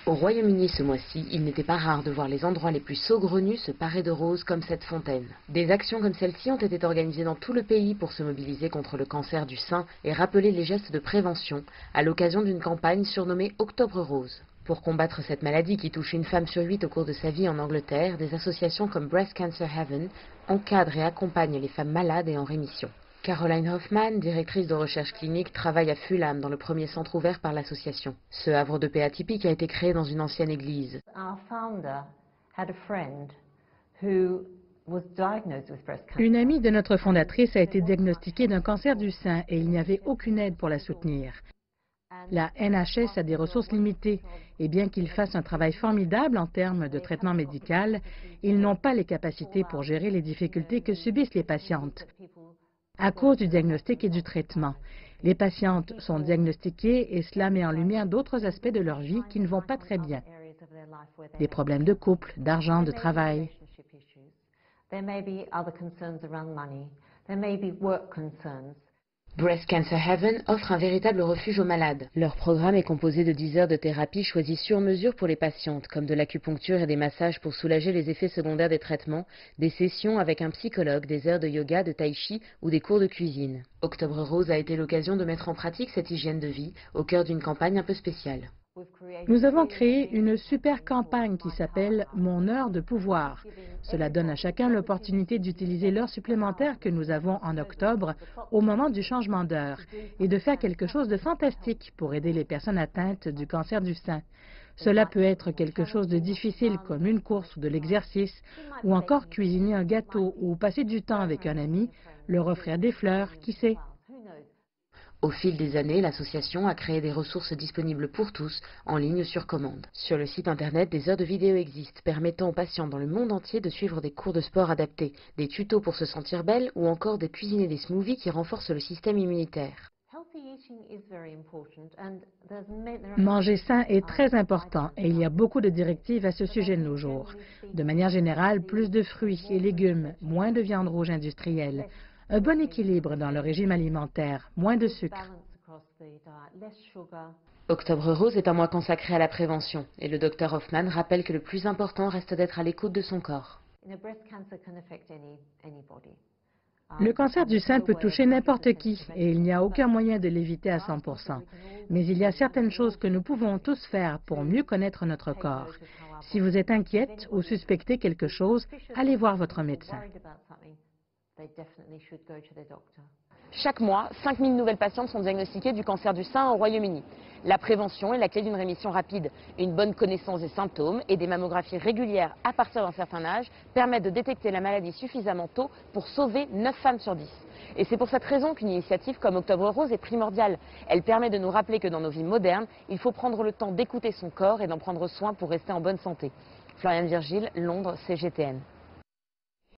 Au Royaume-Uni ce mois-ci, il n'était pas rare de voir les endroits les plus saugrenus se parer de roses comme cette fontaine. Des actions comme celle-ci ont été organisées dans tout le pays pour se mobiliser contre le cancer du sein et rappeler les gestes de prévention à l'occasion d'une campagne surnommée Octobre Rose. Pour combattre cette maladie qui touche une femme sur 8 au cours de sa vie en Angleterre, des associations comme Breast Cancer Haven encadrent et accompagnent les femmes malades et en rémission. Caroline Hoffman, directrice de recherche clinique, travaille à Fulham dans le premier centre ouvert par l'association. Ce havre de paix atypique a été créé dans une ancienne église. Une amie de notre fondatrice a été diagnostiquée d'un cancer du sein et il n'y avait aucune aide pour la soutenir. La NHS a des ressources limitées et bien qu'ils fassent un travail formidable en termes de traitement médical, ils n'ont pas les capacités pour gérer les difficultés que subissent les patientes à cause du diagnostic et du traitement. Les patientes sont diagnostiquées et cela met en lumière d'autres aspects de leur vie qui ne vont pas très bien. Des problèmes de couple, d'argent, de travail. Breast Cancer Haven offre un véritable refuge aux malades. Leur programme est composé de 10 heures de thérapie choisies sur mesure pour les patientes, comme de l'acupuncture et des massages pour soulager les effets secondaires des traitements, des sessions avec un psychologue, des heures de yoga, de tai chi ou des cours de cuisine. Octobre Rose a été l'occasion de mettre en pratique cette hygiène de vie au cœur d'une campagne un peu spéciale. Nous avons créé une super campagne qui s'appelle « Mon heure de pouvoir ». Cela donne à chacun l'opportunité d'utiliser l'heure supplémentaire que nous avons en octobre au moment du changement d'heure et de faire quelque chose de fantastique pour aider les personnes atteintes du cancer du sein. Cela peut être quelque chose de difficile comme une course ou de l'exercice ou encore cuisiner un gâteau ou passer du temps avec un ami, leur offrir des fleurs, qui sait. Au fil des années, l'association a créé des ressources disponibles pour tous, en ligne sur commande. Sur le site internet, des heures de vidéo existent, permettant aux patients dans le monde entier de suivre des cours de sport adaptés, des tutos pour se sentir belle ou encore de cuisiner des smoothies qui renforcent le système immunitaire. Manger sain est très important et il y a beaucoup de directives à ce sujet de nos jours. De manière générale, plus de fruits et légumes, moins de viande rouge industrielle, un bon équilibre dans le régime alimentaire, moins de sucre. Octobre Rose est un mois consacré à la prévention et le Dr Hoffman rappelle que le plus important reste d'être à l'écoute de son corps. Le cancer du sein peut toucher n'importe qui et il n'y a aucun moyen de l'éviter à 100%. Mais il y a certaines choses que nous pouvons tous faire pour mieux connaître notre corps. Si vous êtes inquiète ou suspectez quelque chose, allez voir votre médecin. Chaque mois, 5000 nouvelles patientes sont diagnostiquées du cancer du sein au Royaume-Uni. La prévention est la clé d'une rémission rapide. Une bonne connaissance des symptômes et des mammographies régulières à partir d'un certain âge permettent de détecter la maladie suffisamment tôt pour sauver 9 femmes sur 10. Et c'est pour cette raison qu'une initiative comme Octobre Rose est primordiale. Elle permet de nous rappeler que dans nos vies modernes, il faut prendre le temps d'écouter son corps et d'en prendre soin pour rester en bonne santé. Floriane Virgile, Londres, CGTN.